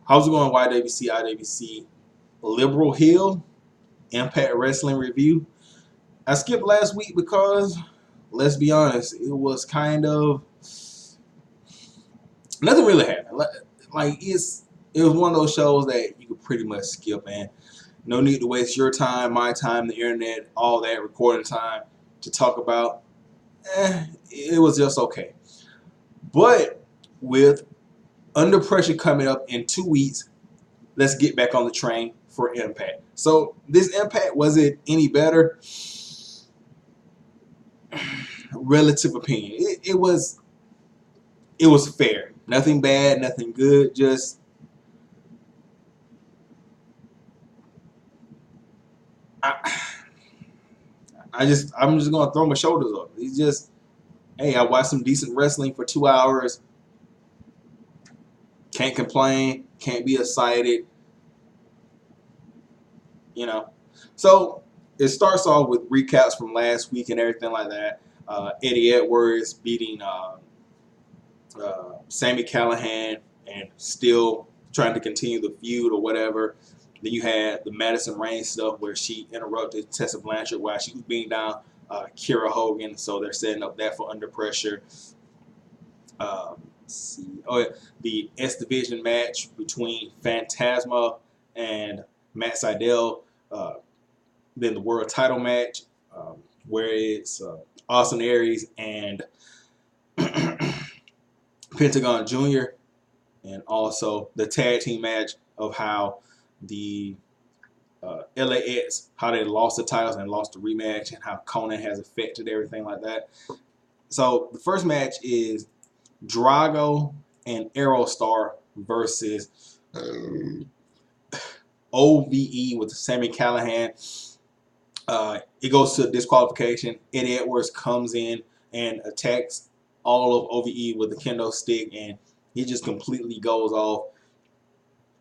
How's it going, YWC, IWC? Liberal Hill, Impact Wrestling Review. I skipped last week because, let's be honest, it was kind of nothing really happened. Like it was one of those shows that you could pretty much skip, man. No need to waste your time, my time, the internet, all that recording time to talk about. It was just okay. But with Under Pressure coming up in 2 weeks, let's get back on the train for Impact. So this Impact, was it any better? Relative opinion. It was fair. Nothing bad, nothing good. Just I'm just gonna throw my shoulders up. It's just, hey, I watched some decent wrestling for 2 hours. Can't complain. Can't be excited. You know. So it starts off with recaps from last week and everything like that. Eddie Edwards beating Sami Callihan and still trying to continue the feud or whatever. Then you had the Madison Rain stuff where she interrupted Tessa Blanchard while she was beating down Kiera Hogan. So they're setting up that for Under Pressure. See. Oh, yeah. The S Division match between Phantasma and Matt Sydal. Then the world title match where it's Austin Aries and Pentagon Jr. And also the tag team match of how the LAX, how they lost the titles and lost the rematch, and how Conan has affected everything like that. So the first match is Drago and Aerostar versus OVE with Sami Callihan. It goes to disqualification. Eddie Edwards comes in and attacks all of OVE with the kendo stick, and he just completely goes off.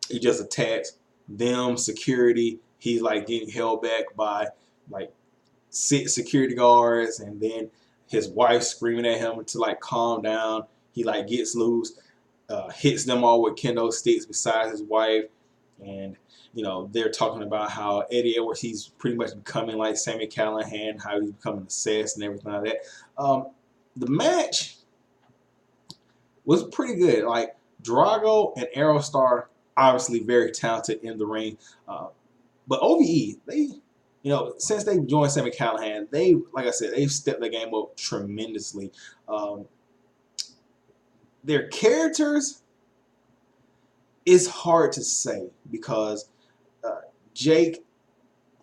He just attacks them, security. He's like getting held back by like 6 security guards, and then his wife screaming at him to like calm down. He like gets loose, hits them all with kendo sticks besides his wife, and they're talking about how Eddie Edwards, he's pretty much becoming like Sami Callihan, how he's becoming obsessed and everything like that. The match was pretty good. Like Drago and Aerostar, obviously very talented in the ring, but OVE, they, since they joined Sami Callihan, they, like I said, they've stepped the game up tremendously. Their characters, it's hard to say because Jake,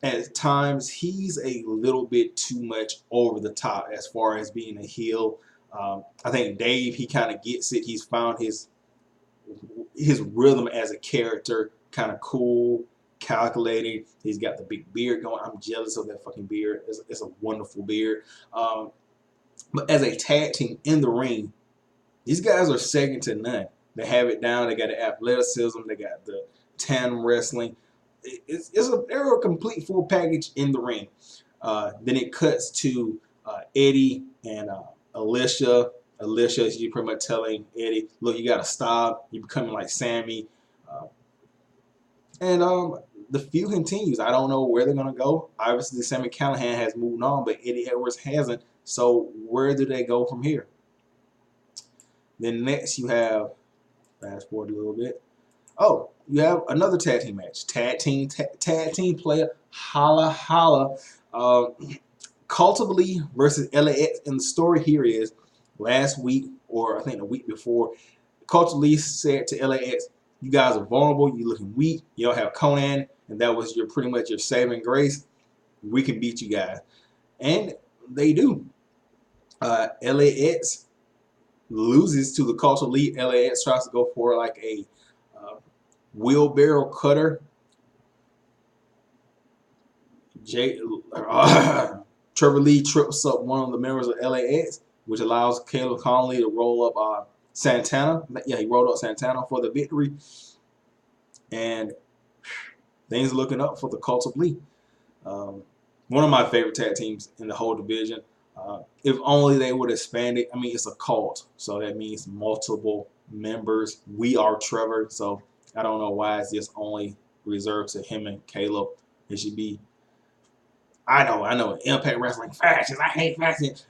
at times, he's a little bit too much over the top as far as being a heel. I think Dave, he kind of gets it. He's found his rhythm as a character, kind of cool, calculating. He's got the big beard going. I'm jealous of that fucking beard. It's a wonderful beard. But as a tag team in the ring, these guys are second to none. They have it down. They got the athleticism. They got the tandem wrestling. They're a complete full package in the ring. Then it cuts to Eddie and Alicia. Alicia is pretty much telling Eddie, look, you got to stop. You're becoming like Sammy. And the feud continues. I don't know where they're going to go. Obviously, Sami Callihan has moved on, but Eddie Edwards hasn't. So where do they go from here? Then next you have, fast forward a little bit. Oh, you have another tag team match. Tag team player, holla holla. Cult of Lee versus LAX. And the story here is, last week, or I think the week before, Cult of Lee said to LAX, you guys are vulnerable, you're looking weak, you don't have Conan, and that was pretty much your saving grace. We can beat you guys. And they do. LAX loses to the Cult of Lee. LAX tries to go for like a wheelbarrow cutter. Trevor Lee trips up one of the members of LAX, which allows Caleb Conley to roll up Santana. Yeah, he rolled up Santana for the victory. And things are looking up for the Cult of Lee. One of my favorite tag teams in the whole division. If only they would expand it. I mean, it's a cult, so that means multiple members. We are Trevor, so I don't know why it's just only reserved to him and Caleb. It should be. I know. Impact Wrestling factions. I hate factions.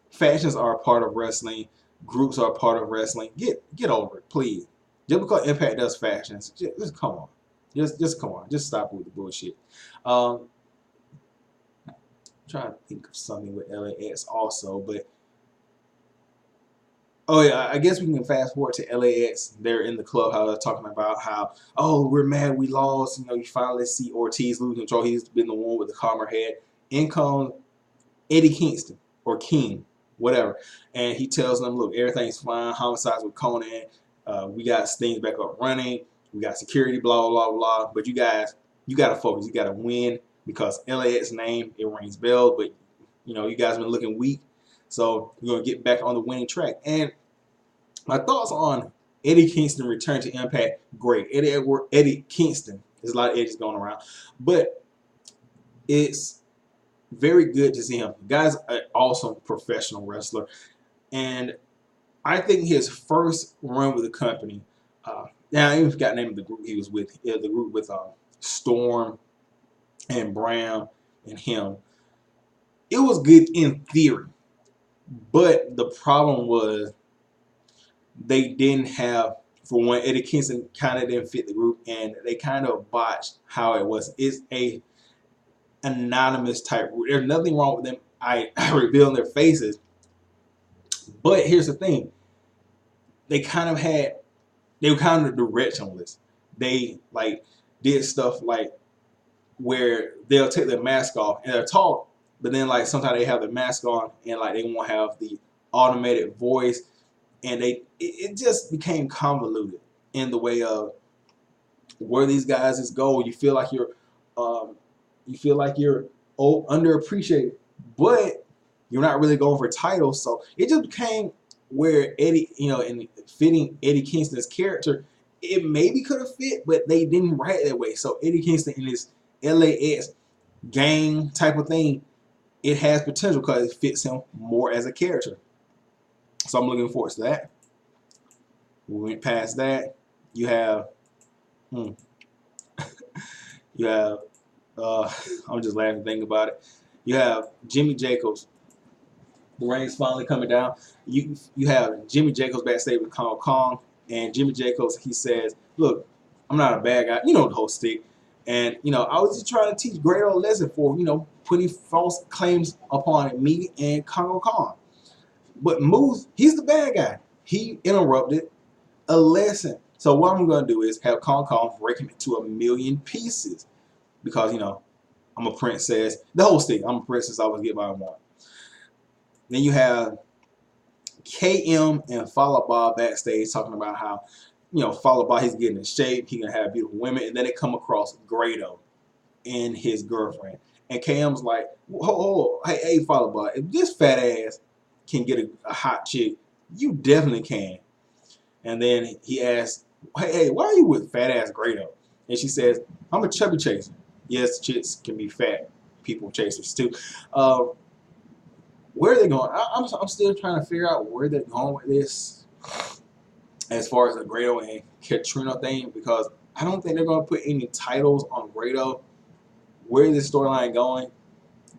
Factions are a part of wrestling. Groups are a part of wrestling. Get over it, please. Just because Impact does factions, just come on. Just come on. Just stop with the bullshit. Um, trying to think of something with LAX also, but oh yeah, I guess we can fast forward to LAX. They're in the club. How they're talking about how, oh, we're mad we lost. You know, you finally see Ortiz lose control. He's been the one with the calmer head. In comes Eddie Kingston or King, whatever, and he tells them, look, everything's fine. Homicides with Conan. We got things back up running. We got security. Blah blah blah. But you guys, you got to focus. You got to win because LAX name it rings bells. But you know, you guys been looking weak. So we're gonna get back on the winning track. And my thoughts on Eddie Kingston return to Impact, great. Eddie Kingston, there's a lot of Eddies going around, but it's very good to see him. The guy's an awesome professional wrestler, and I think his first run with the company. Now I even forgot the name of the group he was with. The group with Storm and Brown and him. It was good in theory, but the problem was they didn't have, for one, Eddie Kingston kind of didn't fit the group, and they kind of botched how it was. It's a anonymous type group. There's nothing wrong with them. I revealing their faces, but here's the thing: they kind of had, they were kind of directionless. They like did stuff like where they'll take their mask off and they'll talk, but then like sometimes they have their mask on and like they won't have the automated voice, and it just became convoluted in the way of where these guys is go. Um, you feel like you're underappreciated, but you're not really going for titles. So it just became where Eddie, you know, and fitting Eddie Kingston's character, it maybe could have fit, but they didn't write it that way. So Eddie Kingston in this LAX gang type of thing, it has potential because it fits him more as a character. So I'm looking forward to that. We went past that. You have, hmm, you have. I'm just laughing thinking about it. You have Jimmy Jacobs. The rain's finally coming down. You have Jimmy Jacobs backstage with Kongo Kong, and Jimmy Jacobs, he says, "Look, I'm not a bad guy. You know the whole stick, and you know I was just trying to teach Grado a lesson for putting false claims upon me and Kongo Kong. But Moose, he's the bad guy. He interrupted a lesson. So what I'm going to do is have Kongo Kong break him into a million pieces because I'm a princess. The whole stick. I'm a princess. I always get what I want." Then you have KM and Fallah Bob backstage talking about how, Fallah Bob, he's getting in shape. He can have beautiful women. And then they come across Grado and his girlfriend. And KM's like, oh, hey, Fallah Bob, if this fat ass can get a hot chick, you definitely can. And then he asks, hey, why are you with fat ass Grado? And she says, I'm a chubby chaser. Yes, chicks can be fat people chasers too. Where are they going? I'm still trying to figure out where they're going with this as far as the Grado and Katrina thing, because I don't think they're going to put any titles on Grado. Where is this storyline going?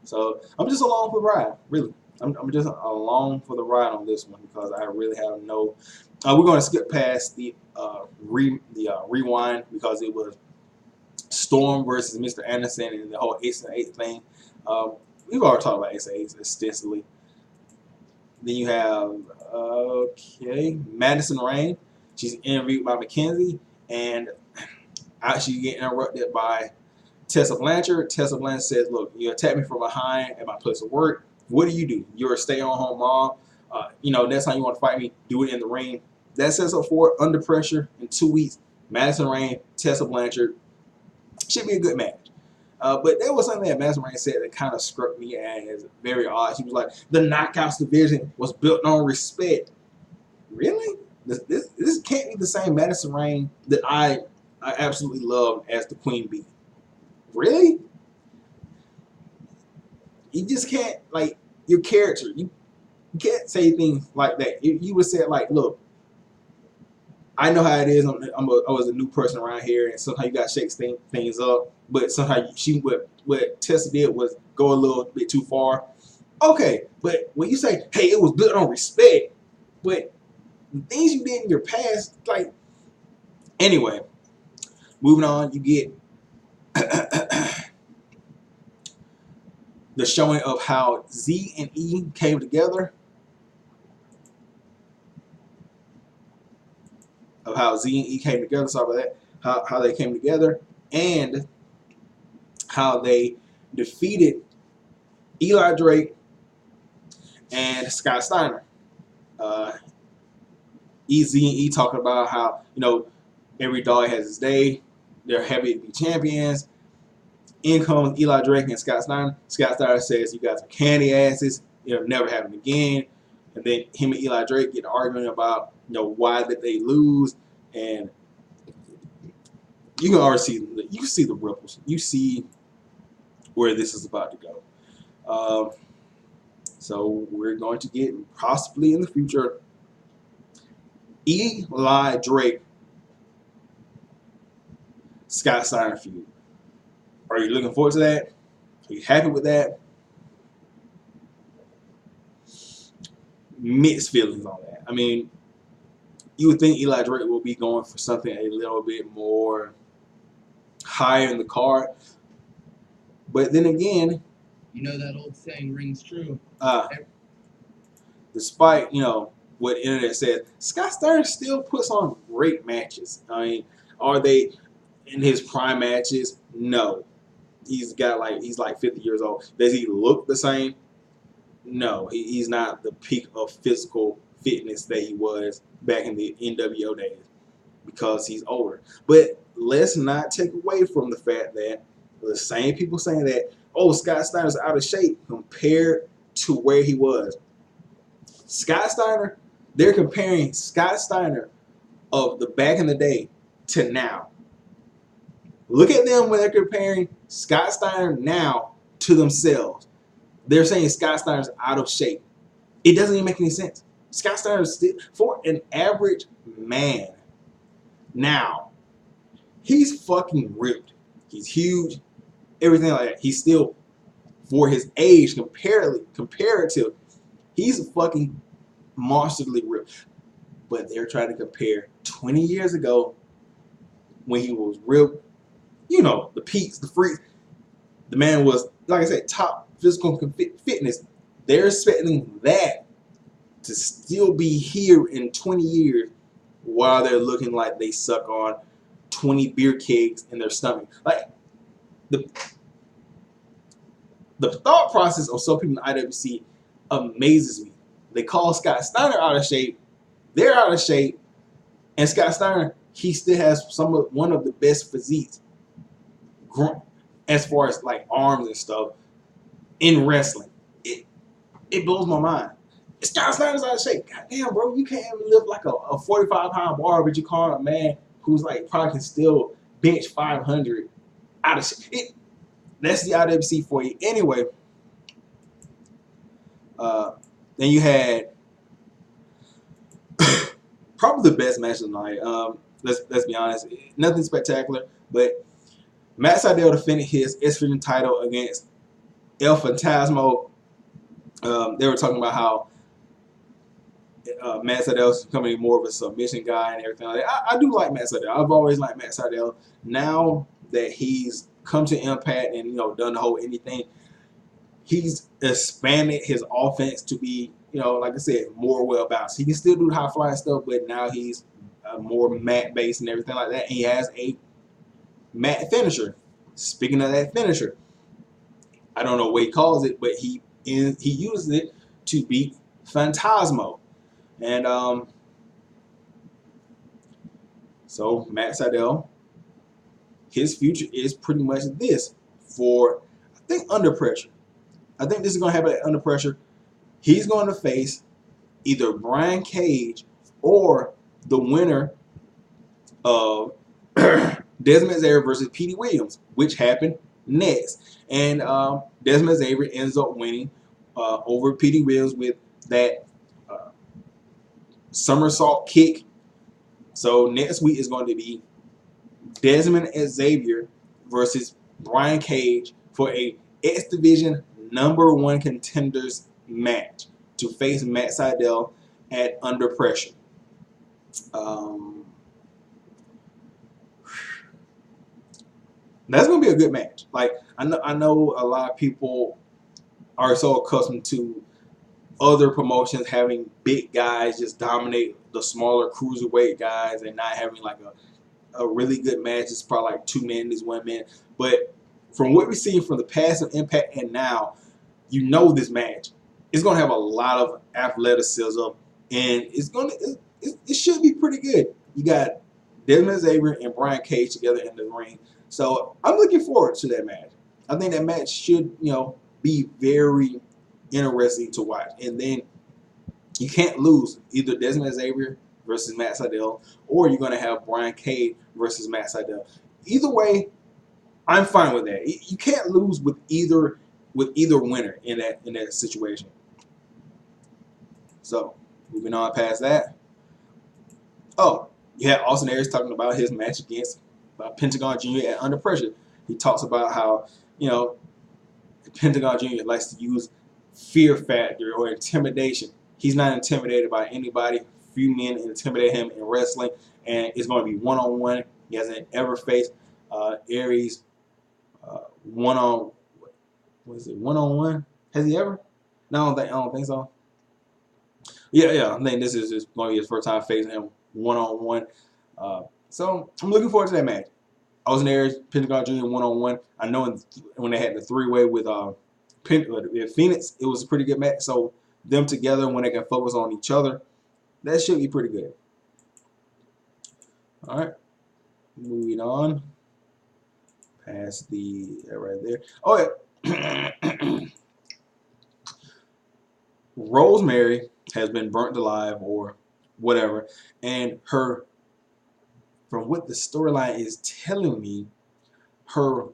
So I'm just along for the ride, really. I'm just along for the ride on this one because I really have no. We're going to skip past the rewind because it was Storm versus Mr. Anderson and the whole Ace and Eight thing. We've already talked about Ace and Eight extensively. Then you have Madison Rain. She's interviewed by Mackenzie, and she's getting interrupted by Tessa Blanchard. Tessa Blanchard says, "Look, you attacked me from behind at my place of work. What do? You're a stay-at-home mom. Next time you want to fight me, do it in the ring." That sets up for it under pressure in 2 weeks. Madison Rain, Tessa Blanchard should be a good match. But there was something that Madison Rain said that kind of struck me as very odd. She was like, the Knockouts division was built on respect. Really? This can't be the same Madison Rain that I absolutely love as the Queen Bee. Really? You just can't, like, your character. You can't say things like that. You would say, like, look, I know how it is. I was a new person around here, and sometimes you got to shake things up. But sometimes what Tessa did was go a little bit too far. Okay, but when you say, "Hey, it was built on respect," but the things you did in your past, like anyway, moving on, you get the showing of how Z and E came together, Sorry about that. How they came together, and how they defeated Eli Drake and Scott Steiner. Uh, Z and E talking about how every dog has his day. They're happy to be champions. In comes Eli Drake and Scott Steiner. Scott Steiner says, "You guys are candy asses. It'll never happen again." And then him and Eli Drake get arguing about why did they lose, and you can already see the ripples. You see where this is about to go. So we're going to get possibly in the future Eli Drake, Scott Steiner feud. Are you looking forward to that? Are you happy with that? Mixed feelings on that. I mean, you would think Eli Drake will be going for something a little bit more higher in the card, but then again, that old saying rings true. Despite what the internet says, Scott Steiner still puts on great matches. I mean, are they in his prime matches? No. He's like 50 years old. Does he look the same? No. He's not the peak of physical fitness that he was back in the NWO days because he's older. But let's not take away from the fact that the same people saying that, oh, Scott Steiner's out of shape compared to where he was. Scott Steiner, they're comparing Scott Steiner of the back in the day to now. Look at them when they're comparing Scott Steiner now to themselves. They're saying Scott Steiner's out of shape. It doesn't even make any sense. Scott Steiner is still, for an average man now, he's fucking ripped. He's huge, everything like that. He's still, for his age, comparative, he's fucking monsterly ripped. But they're trying to compare 20 years ago when he was ripped, the peaks, the freaks. The man was, like I said, top physical fitness. They're expecting that to still be here in 20 years while they're looking like they suck on 20 beer kegs in their stomach. Like, the thought process of some people in the IWC amazes me. They call Scott Steiner out of shape. They're out of shape. And Scott Steiner, he still has one of the best physiques as far as like arms and stuff in wrestling. It blows my mind. Scott Steiner's out of shape. God damn, bro, you can't even lift like a 45-pound bar, but you call a man who's like probably can still bench 500 out of shape. That's the IWC for you. Anyway, then you had probably the best match of the night. Let's be honest, nothing spectacular, but Matt Sydal defended his S-Division title against El Fantasmo. They were talking about how Matt Sydal's becoming more of a submission guy and everything like that. I do like Matt Sydal. I've always liked Matt Sydal. Now that he's come to Impact and done the whole anything, he's expanded his offense to be like I said, more well balanced. He can still do the high flying stuff, but now he's more mat based and everything like that. And he has a mat finisher. Speaking of that finisher, I don't know what he calls it, but he uses it to beat Phantasmo. And so Matt Sydal, his future is pretty much this for, I think, Under Pressure. I think this is going to happen at Under Pressure. He's going to face either Brian Cage or the winner of Desmond Xavier versus Petey Williams, which happened next. And Desmond Xavier ends up winning over Petey Williams with that somersault kick So next week is going to be Desmond Xavier versus Brian Cage for a X Division #1 contenders match to face Matt Sydal at Under Pressure. Um, that's gonna be a good match. Like I know a lot of people are so accustomed to other promotions having big guys just dominate the smaller cruiserweight guys and not having like a really good match. It's probably like 2 men, these 1 man. But from what we're seeing from the past of Impact and now, you know this match is going to have a lot of athleticism, and it should be pretty good. You got Desmond Xavier and Brian Cage together in the ring, so I'm looking forward to that match. I think that match should be very interesting to watch, and then you can't lose either Desmond Xavier versus Matt Sydal, or you're going to have Brian Cage versus Matt Sydal. Either way, I'm fine with that. You can't lose with either winner in that situation. So moving on past that. Oh, yeah, Austin Aries talking about his match against Pentagon Jr. at Under Pressure. He talks about how Pentagon Jr. likes to use fear factor or intimidation. He's not intimidated by anybody. Few men intimidate him in wrestling, and it's going to be one-on-one. He hasn't ever faced Aries one-on-one. Has he ever? No, I don't think so. Yeah. I think this is just going to be his first time facing him one-on-one. So I'm looking forward to that match. Austin Aries, Pentagon Jr. one-on-one. I know when they had the 3-way with Phoenix, it was a pretty good match. So them together, when they can focus on each other, that should be pretty good. All right, moving on past the right there. Oh yeah, Rosemary has been burnt alive or whatever, and from what the storyline is telling me, her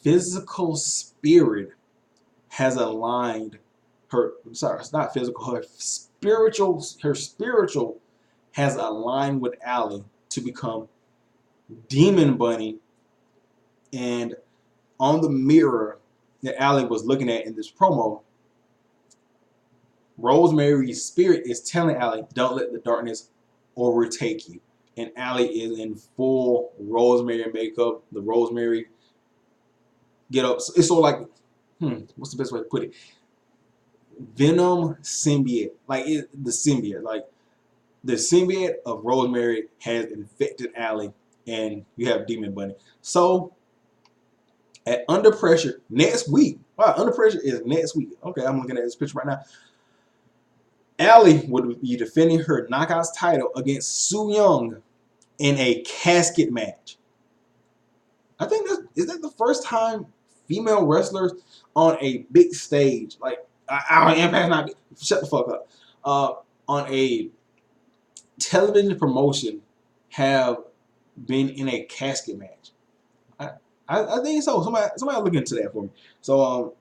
physical spirit has aligned her. I'm sorry, it's not physical. Her spiritual has aligned with Allie to become Demon Bunny, and on the mirror that Allie was looking at in this promo, Rosemary's spirit is telling Allie, "Don't let the darkness overtake you." And Allie is in full Rosemary makeup, the Rosemary get up. It's sort of like, what's the best way to put it? Venom symbiote, the symbiote, the symbiote of Rosemary has infected Allie, and you have Demon Bunny. So at Under Pressure next week, wow, Under Pressure is next week. Okay, I'm looking at this picture right now. Allie would be defending her Knockouts title against Su Yung in a casket match. I think is that the first time female wrestlers on a big stage, like our Impact not shut the fuck up, on a television promotion have been in a casket match. I think so. Somebody look into that for me. So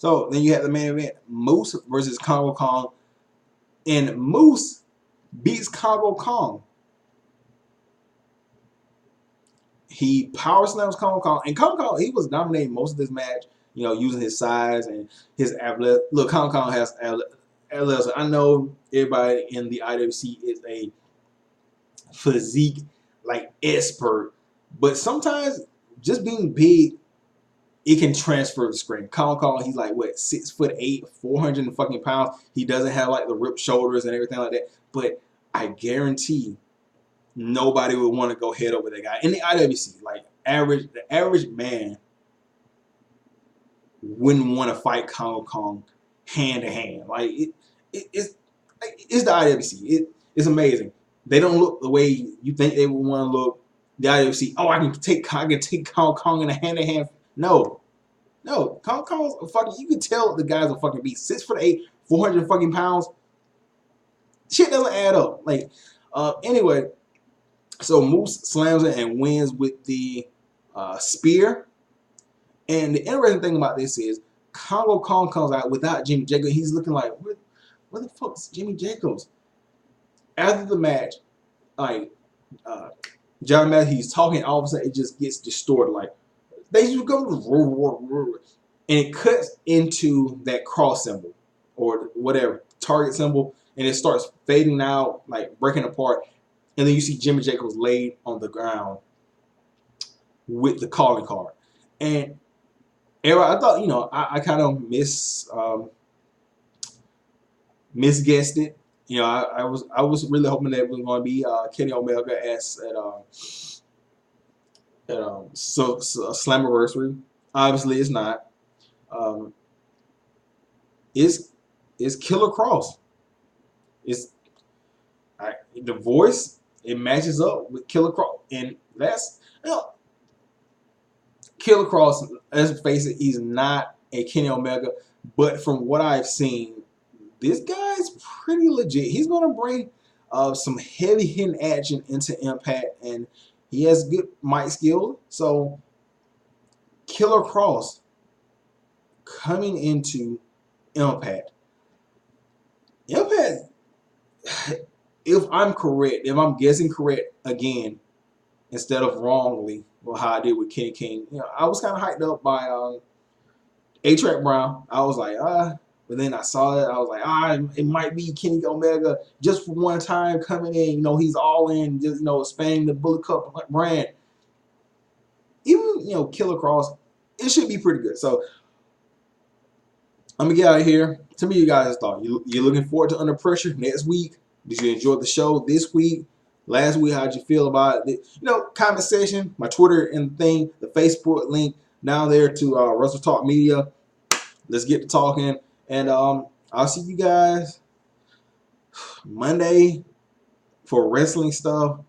so then you have the main event, Moose versus Kongo Kong, and Moose beats Kongo Kong. He power slams Kongo Kong, and Kongo Kong, he was dominating most of this match, using his size and his athletic. Look, Kongo Kong has athleticism. I know everybody in the IWC is a physique expert, but sometimes just being big, it can transfer the screen. Kongo Kong, he's like what, 6'8", 400 fucking pounds. He doesn't have the ripped shoulders and everything like that, but I guarantee nobody would want to go head over that guy in the IWC. The average man wouldn't want to fight Kongo Kong hand to hand. It's the IWC. It's amazing. They don't look the way you think they would want to look. The IWC. Oh, I can take Kongo Kong in a hand to hand. No, Kongo Kong's a fucking. You can tell the guy's a fucking beast. 6'8", 400 fucking pounds. Shit doesn't add up. Anyway. So Moose slams it and wins with the spear. And the interesting thing about this is Kongo Kong comes out without Jimmy Jacobs. He's looking like, where the fuck is Jimmy Jacobs? after the match, like John Matthews, he's talking, all of a sudden it just gets distorted. Like they just go and it cuts into that cross symbol or whatever target symbol, and it starts fading out, like breaking apart, and then you see Jimmy Jacobs laid on the ground with the calling card. And I thought, I kind of misguessed it. I was really hoping that it was going to be Kenny Omega at Slammiversary. Obviously, it's not. Um, it's Killer Cross. It's the voice. It matches up with Killer Cross, and that's Killer Cross. Let's face it, he's not a Kenny Omega, but from what I've seen, this guy's pretty legit. He's gonna bring some heavy hitting action into Impact, and he has good mic skill. So Killer Cross coming into Impact. Impact, if I'm correct, if I'm guessing correct again, instead of wrongly, well, how I did with Kenny King, I was kind of hyped up by A-Track Brown. I was like, but then I saw it. I was like, it might be Kenny Omega just for one time coming in. He's all in, just spanning the Bullet Cup brand. Even Killer Cross, it should be pretty good. So I'm gonna get out of here. Tell me you guys' thought. You looking forward to Under Pressure next week? Did you enjoy the show this week? Last week, how'd you feel about it? Comment section, my Twitter and thing, the Facebook link down there to Wrestle Talk Media. Let's get to talking, and I'll see you guys Monday for wrestling stuff.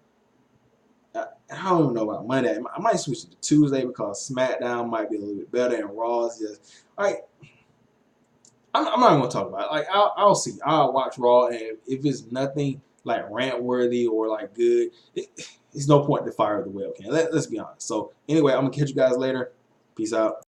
I don't know about Monday. I might switch it to Tuesday because SmackDown might be a little bit better, and Raw's just like. I'm not going to talk about it. Like I'll see. I'll watch Raw, and if it's nothing like rant worthy or like good, it's no point to fire the webcam. Let's be honest. So anyway, I'm gonna catch you guys later. Peace out.